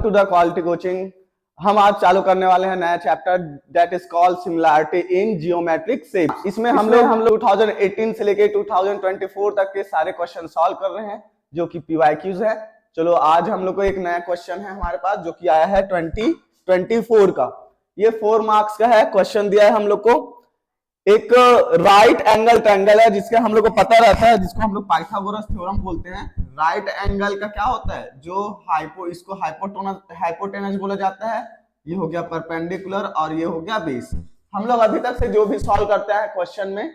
To the quality coaching. हम आज चालू करने वाले हैं नया chapter that is called similarity in geometric shapes. इसमें हम लोग 2018 से लेके 2024 तक के सारे क्वेश्चन सॉल्व कर रहे हैं जो कि पीवाईक्यूज है। चलो आज हम लोग को एक नया क्वेश्चन है हमारे पास जो कि आया है 2024 का। ये 4 मार्क्स का है। क्वेश्चन दिया है हम लोग को एक राइट एंगल ट्रायंगल है जिसके हम लोग को पता रहता है, जिसको हम लोग पाइथागोरस थ्योरम बोलते हैं। राइट एंगल का क्या होता है, जो इसको हाइपोटेनस बोला जाता है। ये हो गया परपेंडिकुलर और ये हो गया बेस। हम लोग अभी तक से जो भी सॉल्व करते हैं क्वेश्चन में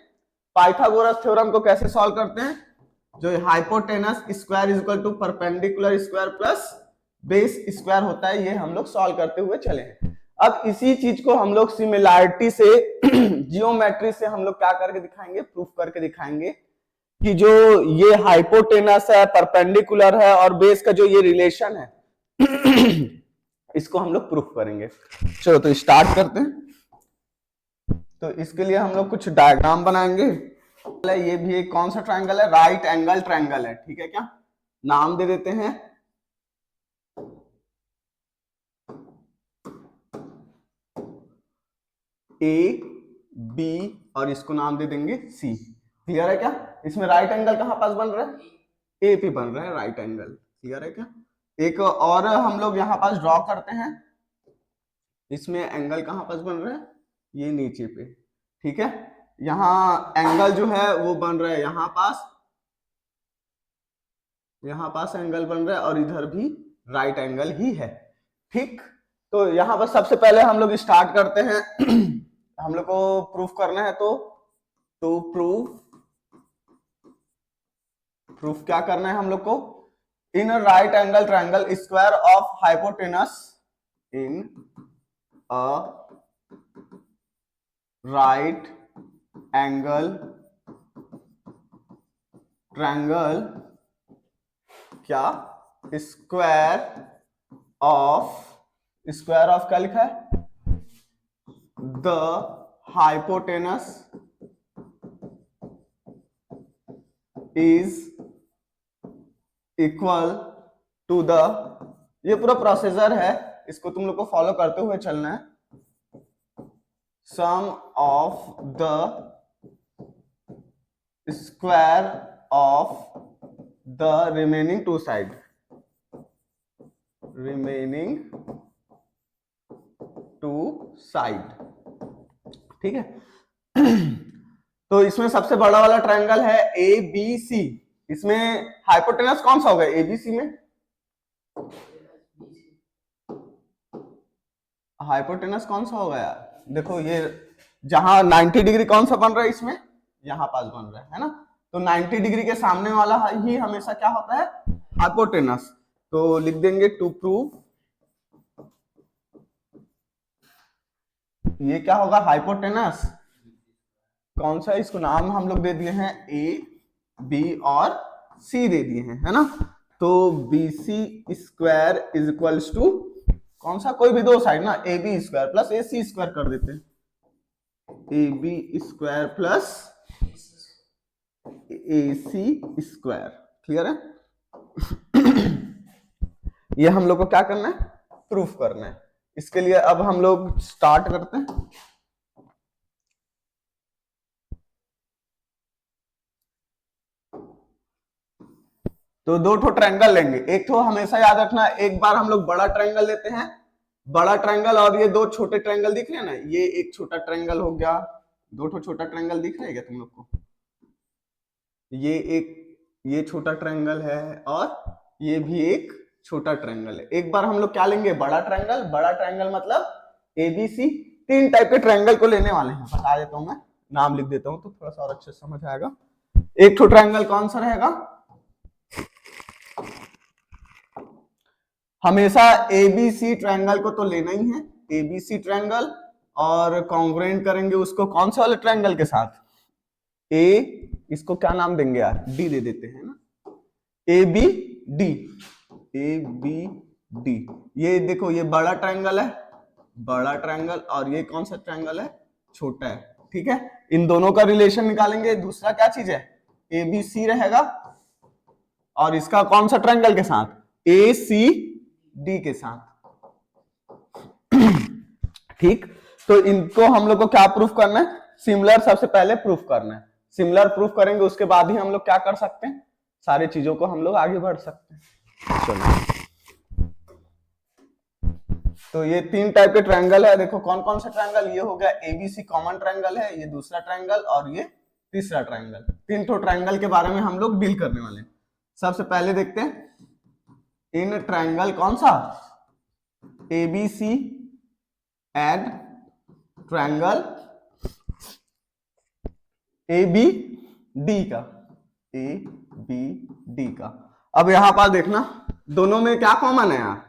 पाइथागोरस थ्योरम को कैसे सॉल्व करते हैं, जो hypotenuse square is equal to perpendicular square plus base square होता है, ये हम लोग सॉल्व करते हुए चले हैं। अब इसी चीज को हम लोग सिमिलैरिटी से जियोमेट्री से हम लोग क्या करके दिखाएंगे, प्रूफ करके दिखाएंगे कि जो ये हाइपोटेनस है, परपेंडिकुलर है और बेस का जो ये रिलेशन है इसको हम लोग प्रूफ करेंगे। चलो तो स्टार्ट करते हैं। तो इसके लिए हम लोग कुछ डायग्राम बनाएंगे। ये भी एक कौन सा ट्रायंगल है, राइट एंगल ट्रायंगल है, ठीक है। क्या नाम दे देते हैं, ए बी और इसको नाम दे देंगे सी। क्लियर है क्या। इसमें राइट एंगल कहां पास बन रहा है, ए पे बन रहा है राइट एंगल। क्लियर है क्या। एक और हम लोग यहां पास ड्रॉ करते हैं। इसमें एंगल कहां पास बन रहा है, ये नीचे पे, ठीक है। यहां एंगल जो है वो बन रहा है यहां पास एंगल बन रहा है और इधर भी राइट एंगल ही है, ठीक। तो यहां पर सबसे पहले हम लोग स्टार्ट करते हैं हम लोग को प्रूफ करना है। तो प्रूफ क्या करना है हम लोग को, in right angle triangle square of hypotenuse in a right angle triangle, क्या स्क्वायर ऑफ क्या लिखा है, the hypotenuse is equal to the, ये पूरा प्रोसीजर है, इसको तुम लोग को फॉलो करते हुए चलना है। Sum of the square of the remaining two side, ठीक है। तो इसमें सबसे बड़ा वाला ट्रायंगल है ए बी सी। इसमें हाइपोटेनस कौन सा होगा एबीसी में, हाइपोटेनस कौन सा होगा यार, देखो ये जहां 90 डिग्री कौन सा बन रहा है, इसमें यहां पास बन रहा है ना। तो 90 डिग्री के सामने वाला ही हमेशा क्या होता है, हाइपोटेनस। तो लिख देंगे टू प्रूव, ये क्या होगा हाइपोटेनस कौन सा, इसको नाम हम लोग दे दिए हैं ए बी और सी दे दिए हैं, है ना। तो B C square is equals to कौन सा, कोई भी दो साइड ना, A B square plus A C square कर देते हैं, A B square plus A C square. Clear है ये हम लोग को क्या करना है, प्रूफ करना है। इसके लिए अब हम लोग स्टार्ट करते हैं। तो दो ठो ट्रायंगल लेंगे, एक तो हमेशा याद रखना, एक बार हम लोग बड़ा ट्रायंगल लेते हैं, बड़ा ट्रायंगल, और ये दो छोटे ट्रायंगल दिख रहे हैं ना, ये एक छोटा ट्रायंगल हो गया, दो ठो छोटा ट्रायंगल दिख रहा है क्या तुम लोग को, ये छोटा ट्रायंगल है और ये भी एक छोटा ट्रायंगल है। एक बार हम लोग क्या लेंगे, बड़ा ट्रायंगल मतलब एबीसी। 3 टाइप के ट्रायंगल को लेने वाले हैं, बता देता हूं मैं, नाम लिख देता हूं तो थोड़ा सा और अच्छे से समझ आएगा। एक तो ट्रायंगल कौन सा रहेगा, हमेशा एबीसी ट्रायंगल को तो लेना ही है, एबीसी ट्रायंगल, और कॉन्ग्रुएंट करेंगे उसको कौन से वाले ट्रायंगल के साथ, ए, इसको क्या नाम देंगे यार, डी दे देते हैं ना, A B D, A B D. ये देखो ये बड़ा ट्रायंगल है, बड़ा ट्रायंगल, और ये कौन सा ट्रायंगल है, छोटा है, ठीक है। इन दोनों का रिलेशन निकालेंगे। दूसरा क्या चीज है, ए बी सी रहेगा, और इसका कौन सा ट्रायंगल के साथ, ए सी डी के साथ। ठीक, तो इनको हम लोग को क्या प्रूफ करना है, सिमिलर सबसे पहले प्रूफ करना है। सिमिलर प्रूफ करेंगे उसके बाद ही हम लोग क्या कर सकते हैं, सारी चीजों को हम लोग आगे बढ़ सकते हैं। चलो, तो ये तीन टाइप के ट्रायंगल है। देखो कौन कौन सा ट्रायंगल, ये हो गया एबीसी कॉमन ट्रायंगल है, ये दूसरा ट्रायंगल और ये तीसरा ट्रायंगल। तीन तो ट्रायंगल के बारे में हम लोग डील करने वाले हैं। सबसे पहले देखते हैं इन ट्रायंगल कौन सा, ABC and triangle A B D का, ए बी डी का। अब यहां पर देखना दोनों में क्या कॉमन है यार,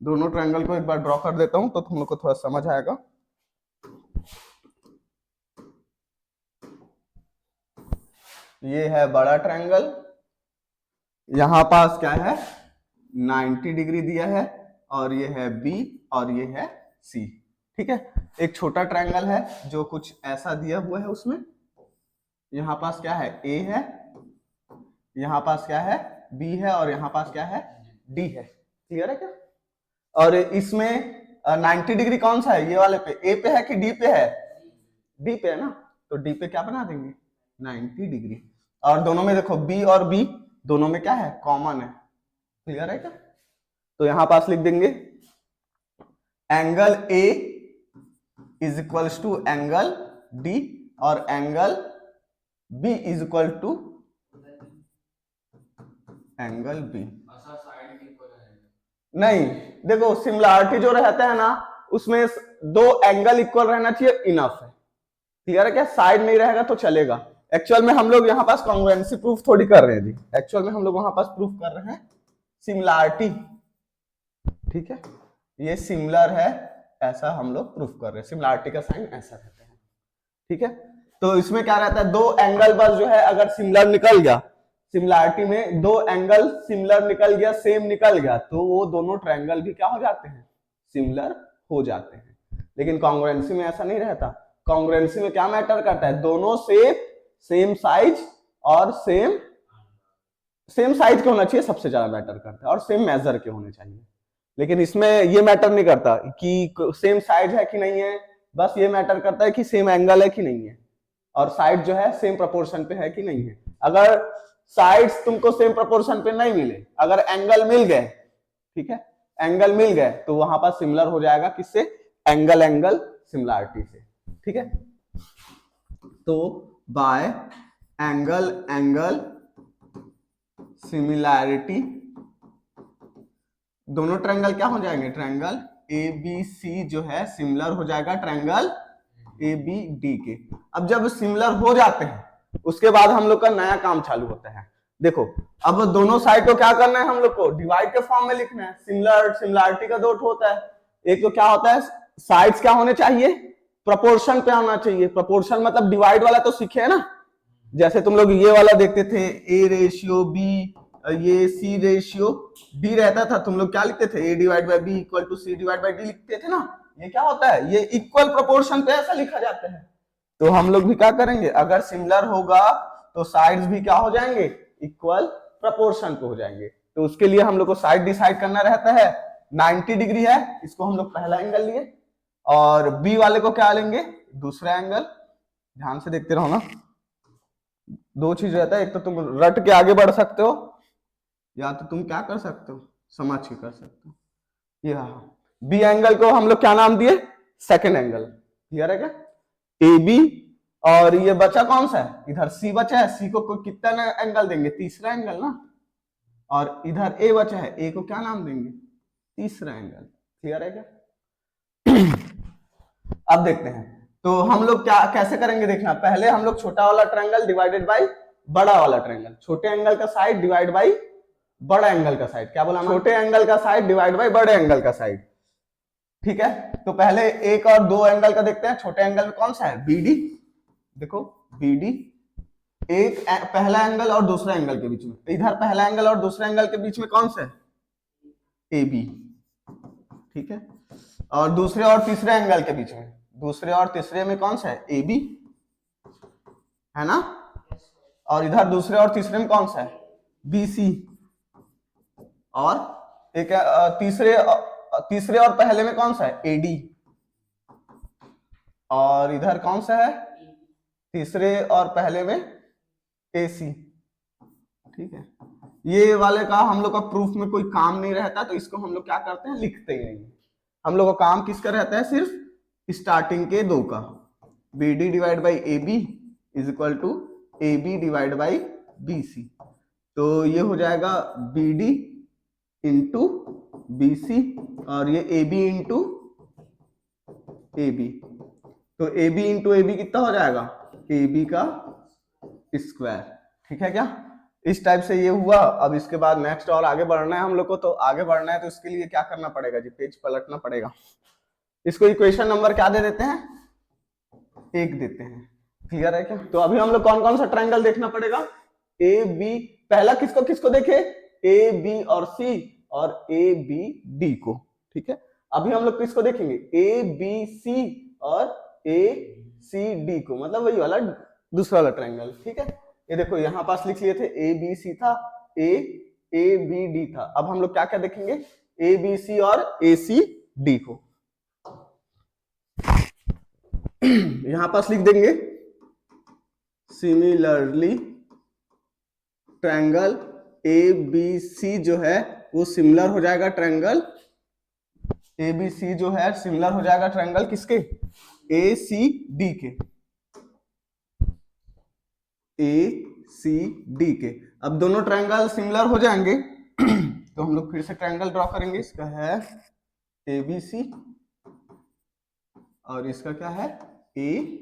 दोनों ट्रायंगल को एक बार ड्रॉ कर देता हूं तो तुम लोग को थोड़ा समझ आएगा। ये है बड़ा ट्रायंगल, यहां पास क्या है 90 डिग्री दिया है, और ये है बी और ये है सी। ठीक है, एक छोटा ट्रायंगल है जो कुछ ऐसा दिया हुआ है, उसमें यहां पास क्या है ए है, यहां पास क्या है बी है, और यहां पास क्या है डी है। क्लियर है क्या? और इसमें 90 डिग्री कौन सा है, ये वाले पे ए पे है कि डी पे है, डी पे है ना, तो डी पे क्या बना देंगे 90 डिग्री। और दोनों में देखो बी और बी दोनों में क्या है कॉमन है। क्लियर है क्या? तो यहां पास लिख देंगे angle A is equals to angle D, और angle B is equal to angle B. नहीं, देखो सिमिलरिटी जो रहता है ना उसमें दो एंगल इक्वल रहना चाहिए, इनफ है। क्लियर है क्या? साइड नहीं रहेगा तो चलेगा। एक्चुअल में हम लोग यहाँ पास कॉन्ग्रुएंसी प्रूफ थोड़ी कर रहे हैं जी, एक्चुअल में हम लोग वहां पास प्रूफ कर रहे हैं सिमिलरिटी। ठीक है, ये सिमिलर है ऐसा हम लोग प्रूफ कर रहे हैं, सिमिलरिटी का साइन ऐसा रहता है। ठीक है, तो इसमें क्या रहता है, दो एंगल बस जो है अगर सिमिलर निकल गया, सिमिलरिटी में दो एंगल सिमिलर निकल गया, सेम निकल गया, तो वो दोनों ट्रायंगल भी क्या हो जाते हैं, सिमिलर हो जाते हैं। लेकिन कॉन्ग्रुएंसी में ऐसा नहीं रहता। कॉन्ग्रुएंसी में क्या मैटर करता है, दोनों सेम साइज और सेम साइज के होना चाहिए, सबसे ज्यादा मैटर करता है, और सेम मेजर के होने चाहिए। लेकिन इसमें ये मैटर नहीं करता कि सेम साइज है कि नहीं है, बस ये मैटर करता है कि सेम एंगल है कि नहीं है, और साइड जो है सेम प्रोपोर्शन पे है कि नहीं है। अगर साइड्स तुमको सेम प्रोपोर्शन पे नहीं मिले, अगर एंगल मिल गए, ठीक है, एंगल मिल गए, तो वहां पर सिमिलर हो जाएगा किससे, एंगल सिमिलरिटी से। ठीक है, तो बाय एंगल सिमिलरिटी दोनों ट्रायंगल क्या हो जाएंगे, ट्रायंगल ए बी सी जो है सिमिलर हो जाएगा ट्रायंगल ए बी डी के। अब जब सिमिलर हो जाते हैं उसके बाद हम लोग का नया काम चालू होता है। देखो अब दोनों साइड को क्या करना है, हम लोग को डिवाइड के फॉर्म में लिखना है। सिमिलरिटी का दो होता है, एक तो क्या होता है साइड्स क्या होने चाहिए, प्रोपोर्शन पे होना चाहिए। प्रोपोर्शन मतलब डिवाइड वाला तो सीखे है ना, जैसे तुम लोग ये वाला देखते थे ए रेशियो बी, ये सी रेशियो डी रहता था, तुम लोग क्या लिखते थे, A divide by B equal to C divide by D लिखते थे ना। ये क्या होता है, ये इक्वल प्रोपोर्शन पे ऐसा लिखा जाता है। तो हम लोग भी क्या करेंगे, अगर सिमिलर होगा तो साइड्स भी क्या हो जाएंगे, इक्वल प्रोपोर्शन पे हो जाएंगे। तो उसके लिए हम लोग को साइड डिसाइड करना रहता है। 90 डिग्री है, इसको हम लोग पहला एंगल लिए, और बी वाले को क्या लेंगे, दूसरा एंगल। ध्यान से देखते रहो ना, दो चीज रहता है, एक तो तुम रट के आगे बढ़ सकते हो, या तो तुम क्या कर सकते हो, समझ के कर सकते हो। ये बी एंगल को हम लोग क्या नाम दिए, सेकंड एंगल। क्लियर है क्या, ए बी, और ये बचा कौन सा है, इधर सी बचा है, सी को कितना एंगल देंगे, तीसरा एंगल ना, और इधर ए बचा है, ए को क्या नाम देंगे, तीसरा एंगल। क्लियर है क्या? अब देखते हैं, तो हम लोग क्या कैसे करेंगे देखना। पहले हम लोग छोटा वाला ट्रायंगल डिवाइडेड बाय बड़ा वाला ट्रायंगल, छोटे एंगल का साइड डिवाइड बाय बड़ा एंगल का साइड। क्या बोला, छोटे एंगल का साइड डिवाइड बाय बड़े एंगल का साइड। ठीक है, तो पहले एक और दो एंगल का देखते हैं। छोटे एंगल में कौन सा है, बीडी। देखो बीडी, एक पहला एंगल और दूसरा एंगल के बीच में, इधर पहला एंगल और दूसरा एंगल के बीच में कौन सा है, ए बी। ठीक है, और दूसरे और तीसरे एंगल के बीच में, दूसरे और तीसरे में कौन सा है, ए बी है ना, और इधर दूसरे और तीसरे में कौन सा है, बी सी। और एक तीसरे और पहले में कौन सा है, एडी। और इधर कौन सा है, तीसरे और पहले में AC। ठीक है, ये वाले का हम लोग का प्रूफ में कोई काम नहीं रहता, तो इसको हम लोग क्या करते हैं, लिखते ही नहीं। हम लोग का काम किसका रहता है, सिर्फ स्टार्टिंग के दो का। BD divide by AB is equal to AB divide by BC। तो ये हो जाएगा BD इंटू BC और ये AB इंटू AB। तो AB इंटू AB कितना हो जाएगा, AB का स्क्वायर। ठीक है क्या, इस टाइप से ये हुआ। अब इसके बाद नेक्स्ट और आगे बढ़ना है हम लोग को, तो आगे बढ़ना है तो इसके लिए क्या करना पड़ेगा जी, पेज पलटना पड़ेगा। इसको इक्वेशन नंबर क्या दे देते हैं, 1 देते हैं। क्लियर है क्या, तो अभी हम लोग कौन कौन सा ट्रायंगल देखना पड़ेगा, AB। पहला किसको किसको देखे, AB और C और ABD को। ठीक है, अभी हम लोग किसको देखेंगे, ABC और ACD को, मतलब वही वाला दूसरा वाला ट्रायंगल। ठीक है, ये देखो यहाँ पास लिख लिए थे ABC था, ABD था। अब हम लोग क्या क्या देखेंगे, ABC और ACD को। यहां पास लिख देंगे सिमिलरली ट्रायंगल ABC जो है वो सिमिलर हो जाएगा ट्रायंगल ABC जो है सिमिलर हो जाएगा ट्रायंगल किसके, ACD के, ACD के। अब दोनों ट्रायंगल सिमिलर हो जाएंगे तो हम लोग फिर से ट्रायंगल ड्रॉ करेंगे। इसका है ABC और इसका क्या है ACD,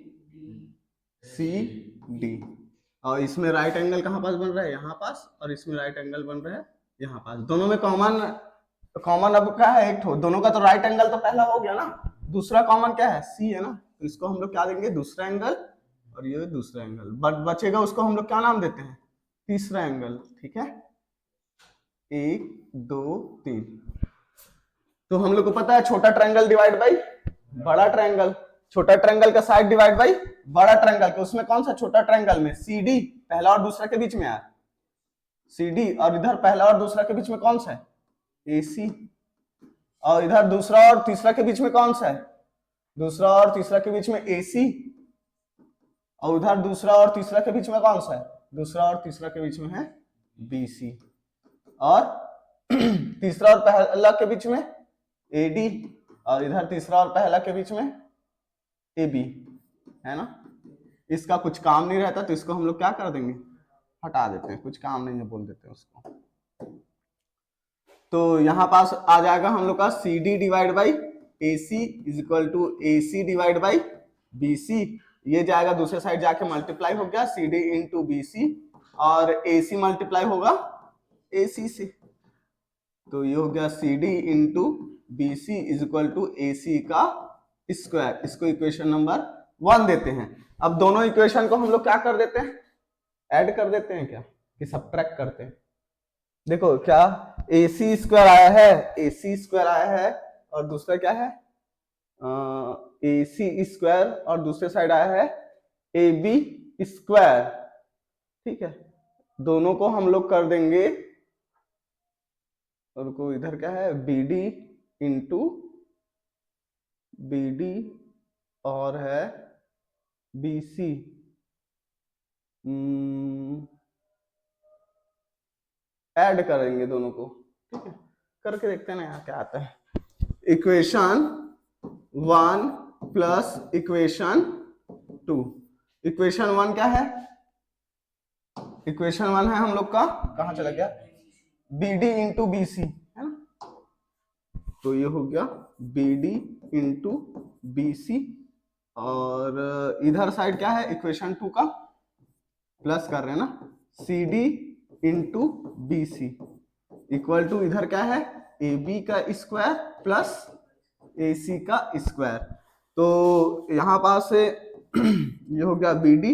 और इसमें राइट एंगल कहां पास बन रहा है, यहाँ पास, और इसमें राइट एंगल बन रहा है यहाँ पास। दोनों में कॉमन अब क्या है, एक दोनों का तो राइट एंगल तो पहला हो गया ना, दूसरा कॉमन क्या है, C है ना, तो इसको हम लोग क्या देंगे, दूसरा एंगल, और ये दूसरा एंगल बचेगा, उसको हम लोग क्या नाम देते हैं, तीसरा एंगल। ठीक है, 1 2 3। तो हम लोग को पता है छोटा ट्रायंगल डिवाइड बाई बड़ा ट्रायंगल, छोटा ट्रायंगल का साइड डिवाइड बाई बड़ा ट्रायंगल का। उसमें कौन सा छोटा ट्रायंगल में CD पहला और दूसरा के बीच में है CD, और इधर पहला और दूसरा के बीच में कौन सा है AC, और इधर दूसरा और तीसरा के बीच में कौन सा है, दूसरा और तीसरा के बीच में AC, और उधर दूसरा और तीसरा के बीच में कौन सा है, दूसरा और तीसरा के बीच में है BC, और तीसरा और पहला के बीच में AD, और इधर तीसरा और पहला के बीच में AB है ना। इसका कुछ काम नहीं रहता, तो इसको हम लोग क्या कर देंगे, हटा देते हैं, कुछ काम नहीं है बोल देते हैं उसको। तो यहां पास आ जाएगा हम लोग का CD divide by AC is equal to AC divide by BC। ये जाएगा दूसरे साइड जाके मल्टीप्लाई हो गया CD इंटू BC, और AC मल्टीप्लाई होगा AC से, तो ये हो गया CD into BC is equal to AC का स्क्वायर। इसको इक्वेशन नंबर 1 देते हैं। अब दोनों इक्वेशन को हम लोग क्या कर देते हैं, ऐड कर देते हैं क्या, कि सब्ट्रैक्ट करते हैं। देखो क्या, AC स्क्वायर आया है, AC स्क्वायर आया है, और दूसरा क्या है AC स्क्वायर, और दूसरे साइड आया है AB स्क्वायर। ठीक है, दोनों को हम लोग कर देंगे, और को इधर क्या है BD इंटू BD और है BC, ऐड करेंगे दोनों को। ठीक है, करके देखते हैं ना यहाँ क्या आता है। Equation 1 plus equation 2। इक्वेशन 1 क्या है, इक्वेशन 1 है हम लोग का, कहां चला गया, BD इंटू BC है ना, तो ये हो गया BD इंटू BC, और इधर साइड क्या है इक्वेशन 2 का, प्लस कर रहे हैं ना, CD into BC equal to इधर क्या है AB का स्क्वायर प्लस AC का स्क्वायर। तो यहां पास से ये हो गया BD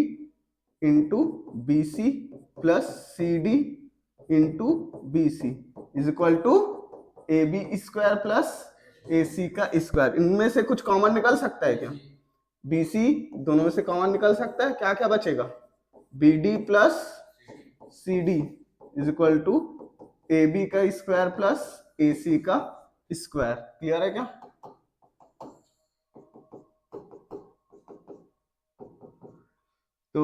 into BC plus CD into BC is equal to AB square plus AC का स्क्वायर। इनमें से कुछ कॉमन निकल सकता है क्या, BC दोनों में से कॉमन निकल सकता है, क्या क्या बचेगा, BD plus CD is equal to AB का स्क्वायर प्लस AC का स्क्वायर। क्लियर है क्या, तो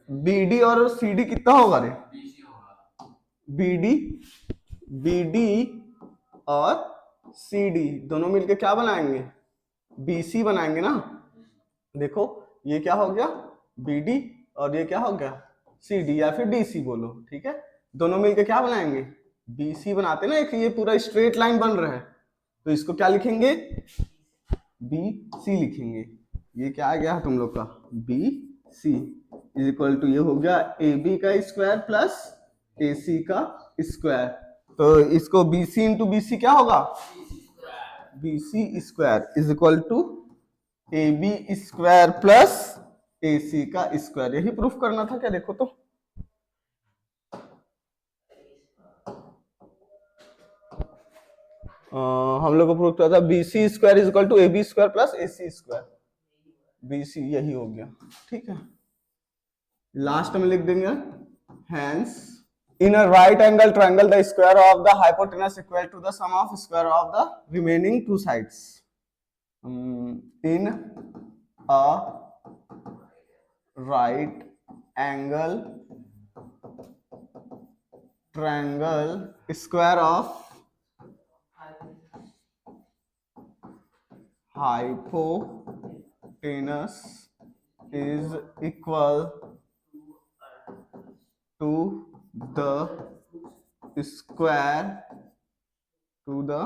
बीडी और सीडी कितना होगा रे? बीडी बीडी और सीडी दोनों मिलके क्या बनाएंगे? बीसी बनाएंगे ना। देखो ये क्या हो गया? बीडी और ये क्या हो गया? सीडी या फिर डीसी बोलो, ठीक है। दोनों मिलके क्या बनाएंगे? बीसी बनाते ना। एक ये पूरा स्ट्रेट लाइन बन रहा है, तो इसको क्या लिखेंगे? बी सी लिखेंगे। ये क्या आ गया तुम लोग का? B C is equal to, ये हो गया ए बी का स्क्वायर प्लस ए सी का स्क्वायर। तो इसको B C into B C क्या होगा? B C square is equal to A B square plus A C का स्क्वायर। यही प्रूफ करना था क्या? देखो तो हम लोग को प्रूफ किया था B C square is equal to A B square plus A C square. B C यही हो गया, ठीक है। लास्ट में लिख देंगे hence in a right angle triangle the square of the hypotenuse equal to the sum of square of the remaining two sides. In a right angle triangle square of hypotenuse is equal to the square to the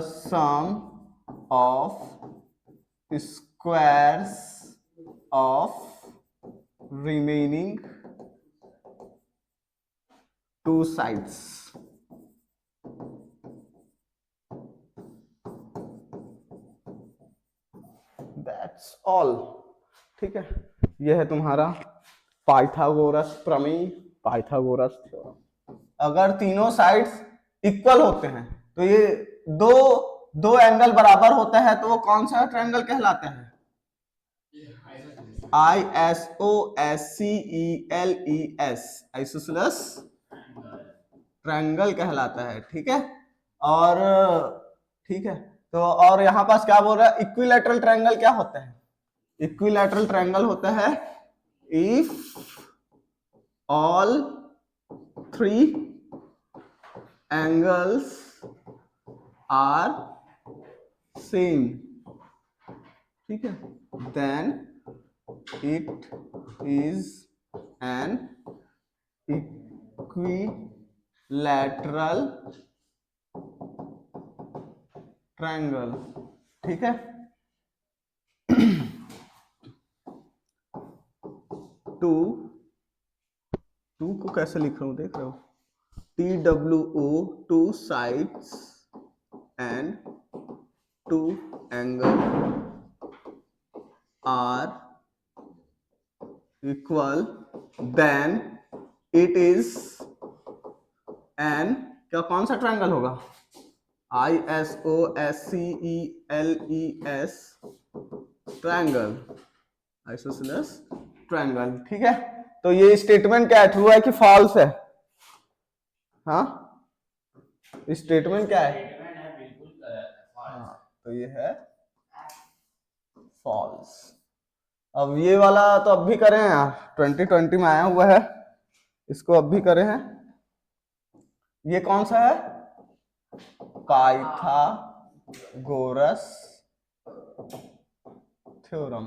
sum of squares of remaining two sides. That's all, ठीक है। यह है तुम्हारा Pythagoras प्रमेय, Pythagoras theorem. अगर तीनों sides equal होते हैं तो ये दो दो एंगल बराबर होता है तो वो कौन सा ट्रायंगल कहलाता है? ISOSCELES, आइसोसेलेस ट्रायंगल कहलाता है, ठीक है। और ठीक है, तो और यहां पास क्या बोल रहा है? इक्विलैटरल ट्रायंगल क्या होता है? इक्विलैटरल ट्रायंगल होता है if all three angles are same, ठीक है, then it is an equilateral triangle, ठीक है। टू को कैसे लिख रहा हूं देख रहे हो? TWO, two sides and two angle are equal, then it is an, क्या कौन सा ट्रायंगल होगा? ISOSCELES ट्रायंगल, आइसोसेलेस ट्रायंगल, ठीक है। तो ये स्टेटमेंट क्या है? ट्रू है कि फॉल्स है? हाँ, स्टेटमेंट क्या है? हाँ, तो ये है फॉल्स। अब ये वाला तो अब भी करें यार, 2020 में आया हुआ है, इसको अब भी करें हैं। ये कौन सा है? Pythagoras theorem.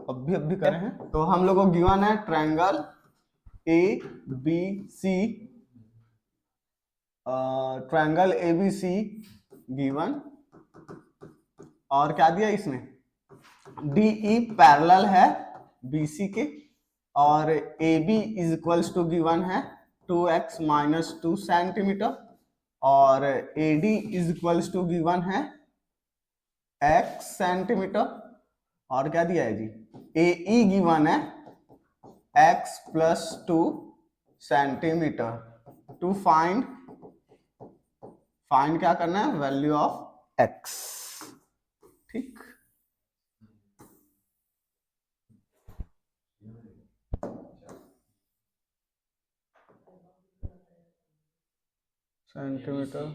अब भी करें हैं। तो हम लोग को गिवन है triangle ABC, triangle ABC given, और क्या दिया इसमें? DE पैरेलल है BC के, और AB is equals to given है 2x माइनस 2 सेंटीमीटर, और AD is equals to given है x सेंटीमीटर, और क्या दिया है जी? AE गिवन है x plus 2 centimetre. To find क्या करना है? वैल्यू ऑफ x, ठीक। सेंटीमीटर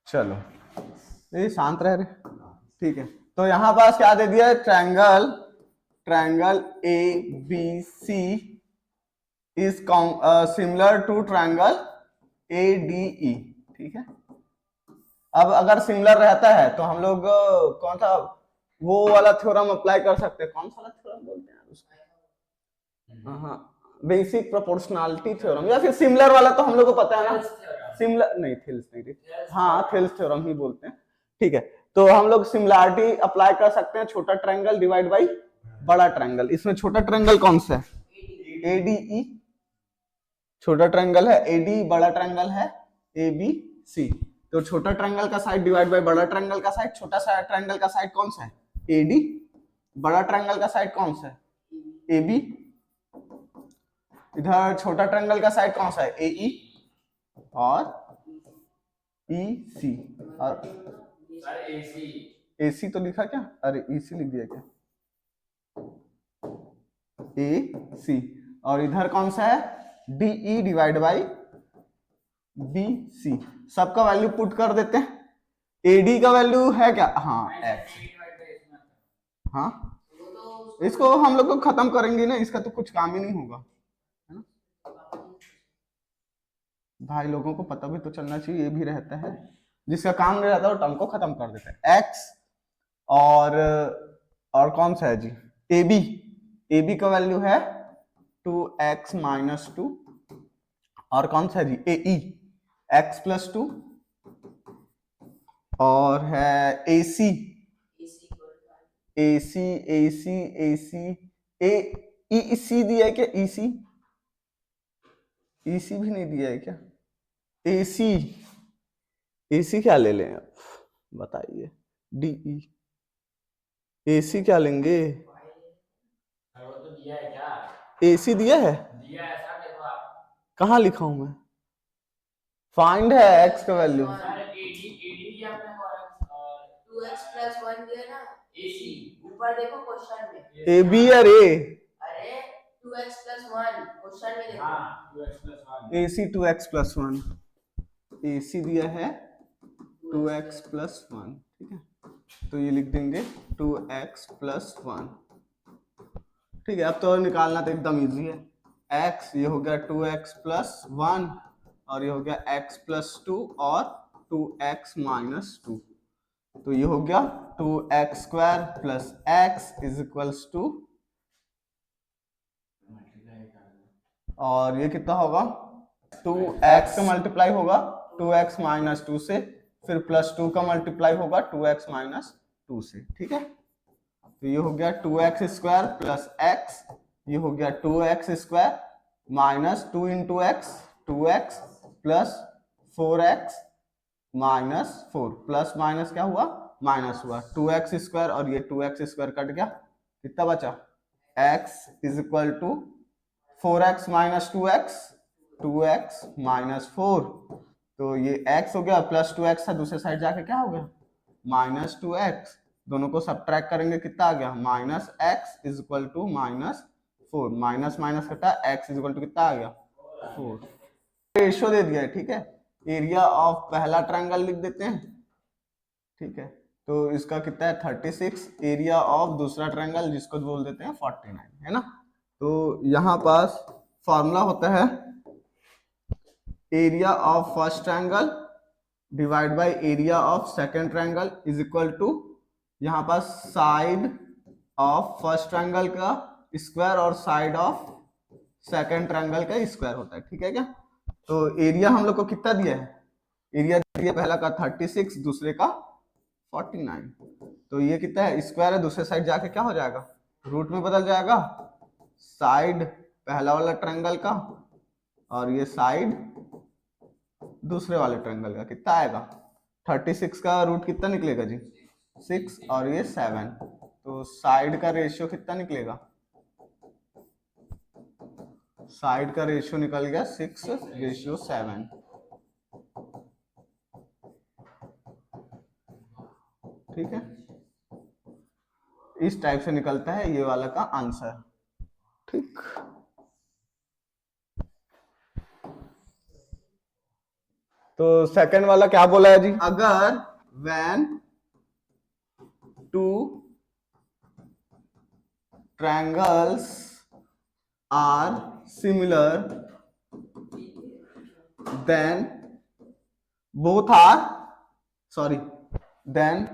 चलो ये शांत रह रहे, ठीक है। तो यहाँ पास क्या दे दिया है, triangle A B C is similar to triangle A D E, ठीक है। अब अगर सिमिलर रहता है तो हम लोग कौन सा वो वाला थ्योरम अप्लाई कर सकते हैं, कौन सा वाला थ्योरम बोलते हैं उसको, हाँ बेसिक प्रोपोर्शनलिटी थ्योरम, या फिर सिमिलर वाला तो हम लोग को पता है ना, सिमिलर नहीं, थेल्स नहीं, हाँ थेल्स थ्योरम ही बोलते हैं, ठीक है। तो हम लोग सिमिलरिटी अप्लाई कर सकते हैं, छोटा ट्रायंगल डिवाइड बाई बड़ा ट्रायंगल। इसमें छोटा ट्रायंगल कौन सा है, एडीई, छोटा ट्रायंगल है एडी, बड़ा ट्रायंगल है ए बी सी। तो छोटा ट्रायंगल का साइड डिवाइड बाय बड़ा ट्रायंगल का साइड, छोटा सा ट्रायंगल का साइड कौन सा है, एडी, बड़ा ट्रायंगल का साइड कौन सा है, एबी, इधर छोटा ट्रायंगल का साइड कौन सा है, एई और ईसी, और एसी तो लिखा क्या, अरे ईसी लिख दिया क्या, ए सी, और इधर कौन सा है, DE divide by B C. सबका वैल्यू पुट कर देते हैं, एडी का वैल्यू है क्या, हाँ एक्स, हाँ इसको हम लोग को खत्म करेंगे ना, इसका तो कुछ काम ही नहीं होगा, है ना भाई, लोगों को पता भी तो चलना चाहिए, ये भी रहता है, जिसका काम नहीं रहता वो टर्म को खत्म कर देता है। एक्स और कौन सा है जी, एबी, एबी का वैल्यू है 2x माइनस 2, और कौन सा है जी, एई x प्लस 2, और है एसी, एसी एसी एसी ए ईसी दिया है क्या, ईसी, ईसी भी नहीं दिया है क्या, एसी, एसी क्या ले लें अब बताइए, डीई, एसी क्या लेंगे, एसी दिया है, कहाँ लिखा हूं मैं, फाइंड है एक्स का वैल्यू, 2x plus 1 दिया ना, AC ऊपर देखो क्वेश्चन में, ए बी या रे, अरे 2x plus 1 क्वेश्चन में देखो, हाँ 2x plus 1, AC 2x plus 1, AC दिया है 2x plus 1, ठीक है, तो ये लिख देंगे 2x plus 1, ठीक है। अब तो निकालना तो एकदम इजी है, x ये हो गया 2x plus 1, और ये हो गया x plus 2 और 2x minus 2, तो ये हो गया 2x square plus x is equals to, और ये कितना होगा, 2x का मल्टीप्लाई होगा 2x माइनस 2 से, फिर प्लस 2 का मल्टीप्लाई होगा 2x माइनस 2 से, ठीक है। तो ये हो गया 2x स्क्वायर प्लस x, ये हो गया 2x square minus 2 into x, 2x plus 4x minus 4, plus minus क्या हुआ, माइनस हुआ, 2x स्क्वायर और ये 2x स्क्वायर कट गया, कितना बचा, x is equal to 4x minus 2x, 2x minus 4, तो ये x हो गया, प्लस 2x था, दूसरे साइड जाके क्या हो गया, माइनस 2x, दोनों को सब्ट्रैक्ट करेंगे कितना आ गया, minus x is equal to minus 4, minus minus कटा, x इज इक्वल टू कितना आ गया, 4, रेशो दे दिया है, ठीक है। एरिया ऑफ पहला ट्रायंगल लिख देते हैं, ठीक है, तो इसका कितना है 36, एरिया ऑफ दूसरा ट्रायंगल जिसको बोल देते हैं 49, है ना। तो यहाँ पास फॉर्मूला होता है area of first triangle divide by area of second triangle is equal to, यहाँ पास साइड ऑफ फर्स्ट ट्रायंगल का स्क्वायर और साइड ऑफ सेकंड ट्रायंगल का स्क्वायर होता है, ठीक है क्या। तो एरिया हम लोग को कितना दिया है, एरिया दिया पहला का 36, दूसरे का 49, तो ये कितना है, स्क्वायर है, दूसरे साइड जाके क्या हो जाएगा, रूट में बदल जाएगा, साइड पहला वाला ट्रायंगल का और ये साइड दूसरे वाले ट्रायंगल का कितना आएगा, 36 का रूट कितना निकलेगा जी, 6, और ये 7, तो साइड का रेशियो कितना निकलेगा, साइड का रेशियो निकल गया 6:7, ठीक है, इस टाइप से निकलता है ये वाला का आंसर, ठीक। तो सेकंड वाला क्या बोला है जी, अगर when two triangles are similar then both are then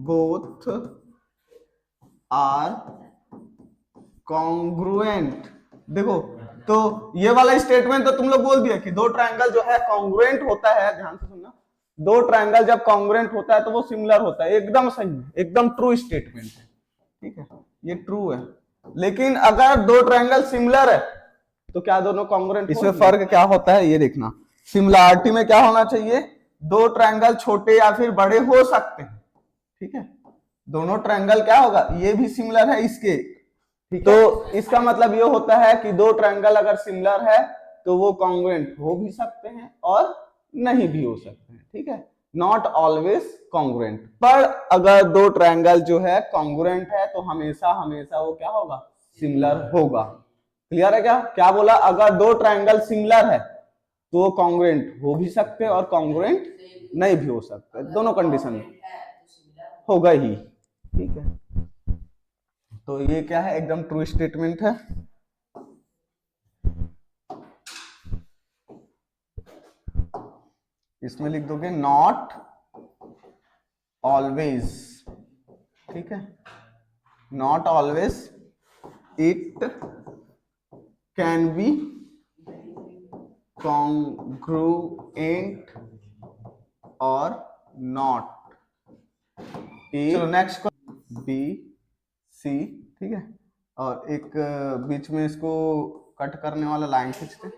both are congruent। देखो, तो ये वाला स्टेटमेंट तो तुम लोग बोल दिया कि दो ट्रायंगल जो है कॉन्ग्रुएंट होता है। ध्यान से सुनना, दो ट्रायंगल जब कॉन्ग्रुएंट होता है तो वो सिमिलर होता है। एकदम सही है, एकदम ट्रू स्टेटमेंट है, ठीक है, ये ट्रू है। लेकिन अगर दो ट्रायंगल सिमिलर है तो क्या दोनों कॉन्ग्रुएंट? इसमें फर्क क्या होता है ये देखना। सिमिलरिटी में क्या होना चाहिए, दो ट्रायंगल छोटे या फिर बड़े हो सकते हैं, ठीक है। दोनों ट्रायंगल क्या होगा, ये भी सिमिलर है इसके, तो इसका मतलब ये होता है कि दो ट्रायंगल अगर सिमिलर है तो वो कॉन्ग्रुएंट हो भी सकते हैं और नहीं भी हो सकते हैं, ठीक है। नॉट ऑलवेज कॉन्ग्रुएंट, पर अगर दो ट्रायंगल जो है कॉन्ग्रुएंट है तो हमेशा हमेशा वो क्या होगा, सिमिलर होगा। क्लियर है क्या? क्या बोला, अगर दो ट्रायंगल सिमिलर है तो वो कॉन्ग्रुएंट हो भी सकते हैं और कॉन्ग्रुएंट नहीं भी हो सकते, दोनों कंडीशन होगा ही, ठीक है। तो ये क्या है, एकदम ट्रू स्टेटमेंट है। इसमें लिख दोगे नॉट ऑलवेज, ठीक है, not always it can be congruent और नॉट। चलो नेक्स्ट बी सी, ठीक है, और एक बीच में इसको कट करने वाला लाइन खींचते हैं,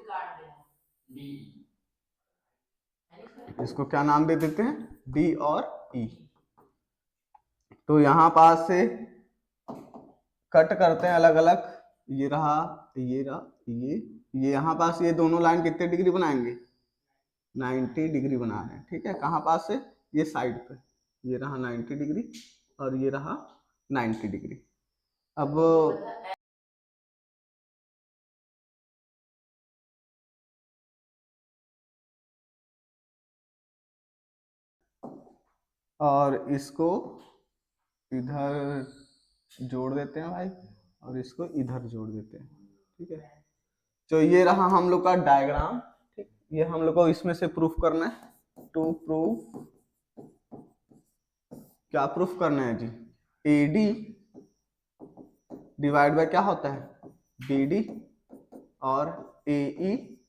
इसको क्या नाम दे देते हैं, डी और ई। तो यहां पास से कट करते हैं अलग अलग, ये रहा, ये रहा, ये यहां पास ये दोनों लाइन कितने डिग्री बनाएंगे, 90 डिग्री बना रहे हैं, ठीक है। कहां पास से, ये साइड पे, ये रहा 90 डिग्री और ये रहा 90 डिग्री। अब और इसको इधर जोड़ देते हैं भाई और इसको इधर जोड़ देते हैं, ठीक है। तो ये रहा हम लोग का डायग्राम, ठीक। ये हम लोग को इसमें से प्रूफ करना है। टू प्रूव, क्या प्रूफ करना है जी, एडी डिवाइड बाय क्या होता है, बीडी, और एई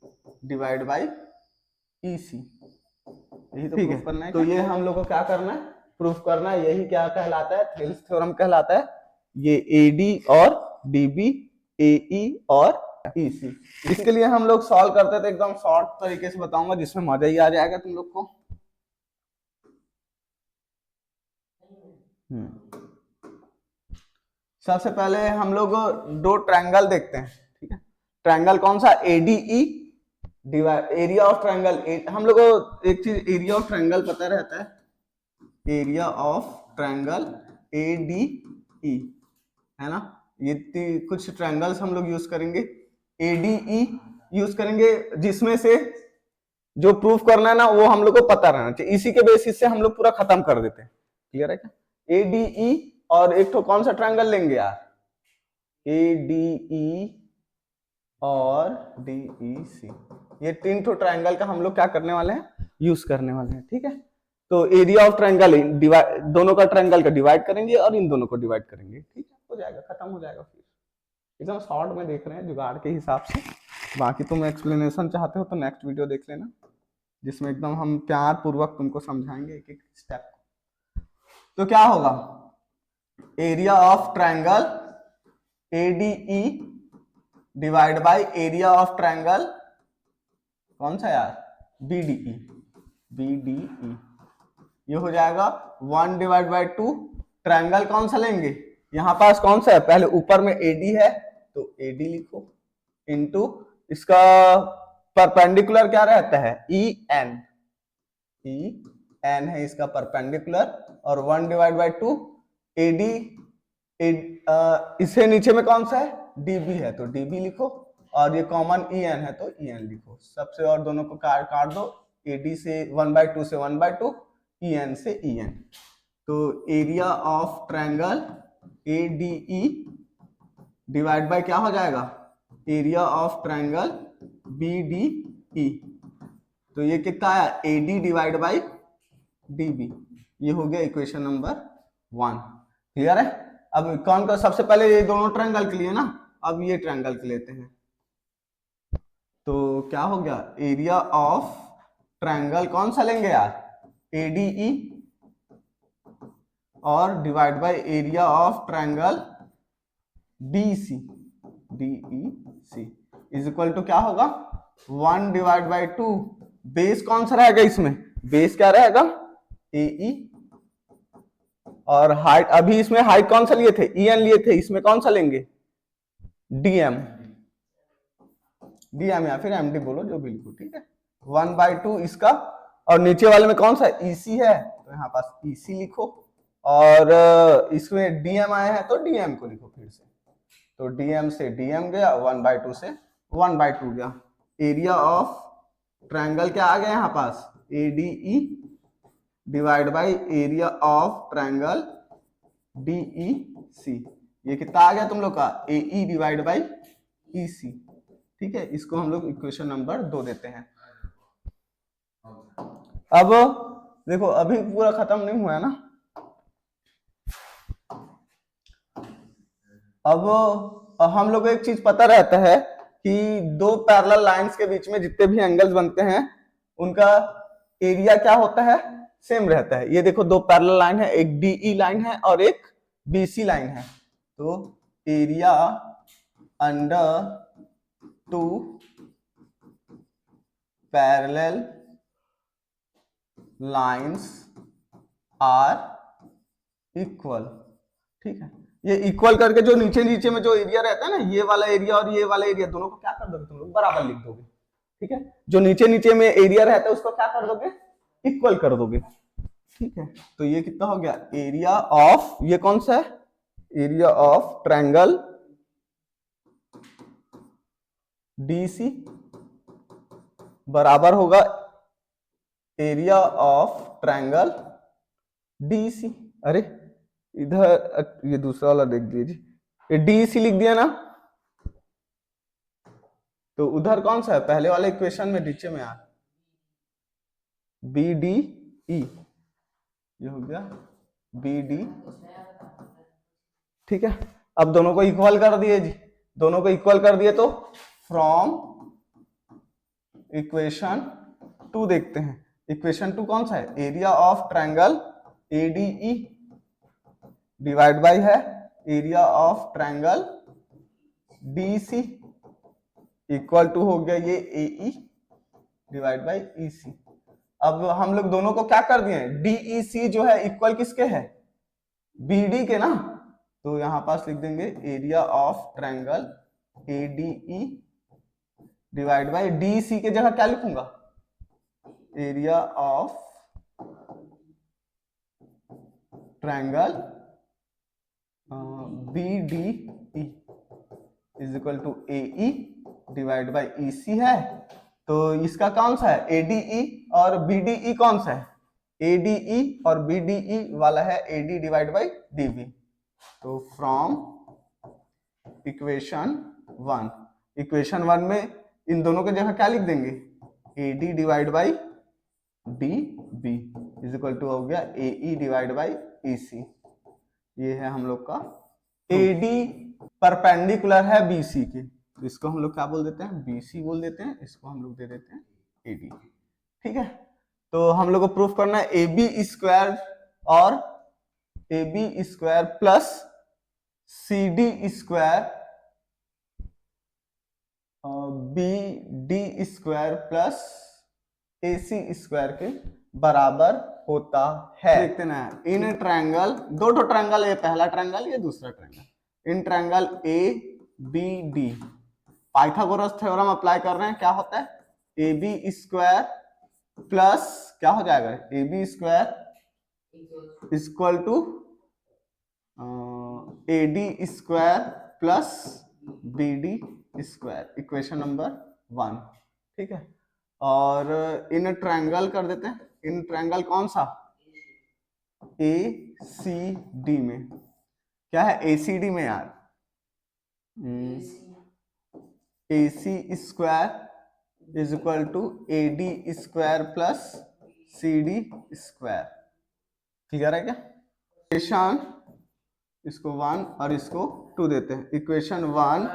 डिवाइड बाय ईसी, यही तो प्रूफ करना है। तो ये हम लोग को क्या करना है, प्रूफ करना है। यही क्या कहलाता है, थेल्स थ्योरम कहलाता है। ये एडी और डीबी, एई और ईसी। इसके लिए हम लोग सॉल्व करते थे, एकदम शॉर्ट तरीके से बताऊंगा जिसमें मजा ही आ जाएगा तुम लोग को। सबसे पहले हम लोग दो ट्रायंगल देखते हैं, ठीक है। ट्रायंगल कौन सा, ADE divide, area of triangle, हम लोग को एक चीज एरिया ऑफ ट्रायंगल पता रहता है, एरिया ऑफ ट्रायंगल एडीई, है ना। ये कुछ ट्रायंगल्स हम लोग यूज करेंगे, एडीई यूज करेंगे, जिसमें से जो प्रूफ करना है ना वो हम लोग को पता रहना चाहिए। इसी के बेसिस से हम लोग पूरा खत्म कर देते हैं। क्लियर है क्या? एडीई और एक तो कौन सा ट्रायंगल लेंगे यार, एडीई और डीईसी, ये तीन तो ट्रायंगल का हम लोग क्या करने वाले हैं, यूज करने वाले हैं, ठीक है। तो एरिया ऑफ ट्रायंगल डिवाइड, दोनों का ट्रायंगल का डिवाइड करेंगे और इन दोनों को डिवाइड करेंगे, ठीक है, हो जाएगा, खत्म हो जाएगा। फिर एकदम शॉर्ट में देख रहे हैं जुगाड़ के हिसाब से। बाकी तुम एक्सप्लेनेशन चाहते हो तो नेक्स्ट वीडियो देख लेना, जिसमें एकदम हम प्यार पूर्वक तुमको समझाएंगे एक एक स्टेप। तो क्या होगा, area of triangle ADE divide by area of triangle कौन सा यार, बीडीई, बीडीई, ये हो जाएगा 1 डिवाइड बाय 2। ट्रायंगल कौन सा लेंगे, यहां पास कौन सा है, पहले ऊपर में एडी है तो एडी लिखो, इनटू इसका परपेंडिकुलर क्या रहता है, ई एन, ई एन है इसका परपेंडिकुलर, और 1 डिवाइड बाय 2 एडी, इसे नीचे में कौन सा है, डीबी है तो डीबी लिखो, और ये कॉमन ई एन है तो ई एन लिखो सबसे, और दोनों को काट दो, AD से 1/2 से 1/2, EN से EN। तो area of triangle ADE divide bye क्या हो जाएगा, एरिया ऑफ ट्रायंगल BDE। तो ये कितना आया, AD डिवाइड बाई DB। ये हो गया इक्वेशन नंबर 1। क्लियर है। अब कौन का, सबसे पहले ये दोनों ट्रायंगल के लिए ना, अब ये ट्रायंगल के लेते हैं। तो क्या हो गया, एरिया ऑफ ट्रायंगल कौन सा लेंगे यार, ADE, और divide by area of triangle DEC is equal to क्या होगा, 1 डिवाइड बाई 2। बेस कौन सा रहेगा इसमें, बेस क्या रहेगा, AE, और हाइट, अभी इसमें हाइट कौन सा लिए थे, EN लिए थे, इसमें कौन सा लेंगे, DM या फिर MD बोलो, जो बिल्कुल ठीक है। 1/2 इसका, और नीचे वाले में कौन सा EC है, तो यहाँ पास EC लिखो, और इसमें DM आया है तो DM को लिखो फिर से। तो DM से DM गया, 1/2 से 1/2 गया। एरिया ऑफ ट्रायंगल क्या आ गया यहाँ पास, ADE divide by area of triangle DEC। ये कितना आ गया तुम लोग का, AE डिवाइड बाई EC। ठीक है, इसको हम लोग इक्वेशन नंबर 2 देते हैं। अब देखो, अभी पूरा खत्म नहीं हुआ है ना। अब हम लोग को एक चीज पता रहता है कि दो पैरेलल लाइंस के बीच में जितने भी एंगल्स बनते हैं उनका एरिया क्या होता है, सेम रहता है। ये देखो, दो पैरेलल लाइन है, एक DE लाइन है और एक BC लाइन है। तो area under two parallel lines are equal. ठीक है, ये इक्वल करके जो नीचे नीचे में जो एरिया रहता है ना, ये वाला एरिया और ये वाला एरिया, दोनों को क्या कर दोगे तुम लोग, बराबर लिख दोगे। ठीक है, जो नीचे नीचे में एरिया रहता है उसको क्या कर दोगे, इक्वल कर दोगे। ठीक है, तो ये कितना हो गया, एरिया ऑफ, ये कौन सा है, एरिया ऑफ ट्रायंगल DC बराबर होगा एरिया ऑफ ट्रायंगल DEC। अरे इधर ये दूसरा वाला देख दीजिए, ये DEC लिख दिया ना, तो उधर कौन सा है, पहले वाले इक्वेशन में नीचे में यार BDE, ये हो गया BD। ठीक है, अब दोनों को इक्वल कर दिए जी, दोनों को इक्वल कर दिए, तो फ्रॉम इक्वेशन 2 देखते हैं। इक्वेशन 2 कौन सा है, area of triangle ADE divide by है area of triangle DEC equal to हो गया ये AE डिवाइड बाय EC। अब हम लोग दोनों को क्या कर दिए, DEC जो है इक्वल किसके है, BD के ना, तो यहां पास लिख देंगे area of triangle ADE divide by DEC के जगह क्या लिखूंगा, area of triangle BDE is equal to AE divide by EC है। तो इसका कौन सा है, ADE और BDE कौन सा है, ADE और BDE वाला है AD डिवाइड बाय DB। तो फ्रॉम इक्वेशन 1 में इन दोनों के जगह क्या लिख देंगे, AD divide by DB is equal to हो गया AE डिवाइड बाई EC। ये है हम लोग का AD परपेंडिकुलर है BC के, तो इसको हम लोग क्या बोल देते हैं, BC बोल देते हैं, इसको हम लोग दे देते हैं AD। ठीक है, तो हम लोग को प्रूफ करना है AB स्क्वायर और AB square plus CD square BD square plus AC square के बराबर होता है। देखते ना, इन ट्रायंगल, दो ट्रायंगल, ये पहला ट्रायंगल, ये दूसरा triangle, in triangle ABD Pythagoras theorem apply कर रहे हैं, क्या होता है, AB स्क्वायर प्लस क्या हो जाएगा, AB square equal to AD square plus BD square, equation number 1। ठीक है, और इन ट्रायंगल कर देते हैं, इन ट्रायंगल कौन सा, ए सी डी में, क्या है ए सी डी में यार, A C square is equal to A D square plus C D square. Clear है क्या? इक्वेशन इसको 1 और इसको 2 देते हैं। इक्वेशन 1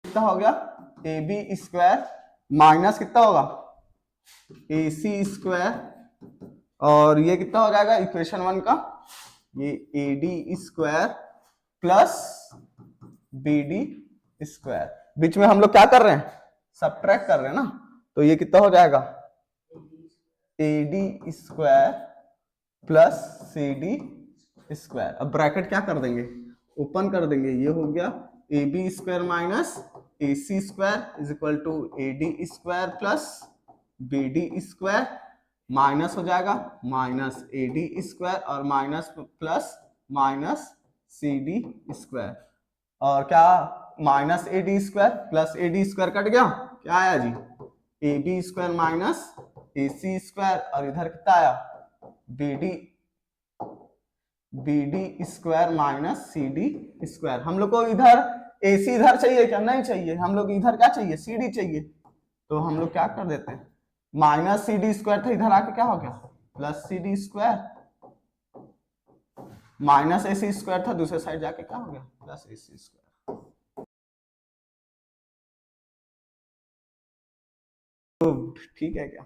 कितना हो गया, ए बी स्क्वायर माइनस कितना होगा, ए सी स्क्वायर, और ये कितना हो जाएगा इक्वेशन 1 का, ये A D square plus B D square. बीच में हम लोग क्या कर रहे हैं, सबट्रैक्ट कर रहे हैं ना, तो ये कितना हो जाएगा, A D square plus C D square. अब ब्रैकेट क्या कर देंगे, ओपन कर देंगे, ये हो गया A B square minus A C square is equal to A D square plus B D square, minus हो जाएगा माइनस ए डी स्क्वायर और minus plus minus C D square, और क्या minus A D square plus A D square कट गया, क्या आया जी, A B square minus A C square, और इधर कितना आया B D square minus C D square. हम लोग को इधर ए सी इधर चाहिए क्या, नहीं चाहिए, हम लोग इधर क्या चाहिए, सी डी चाहिए, तो हम लोग क्या कर देते हैं, माइनस सी डी स्क्वायर था, इधर आके क्या हो गया plus C D square, minus A C square था, दूसरे साइड जाके क्या हो गया प्लस ए सी स्क्वायर। ठीक है क्या?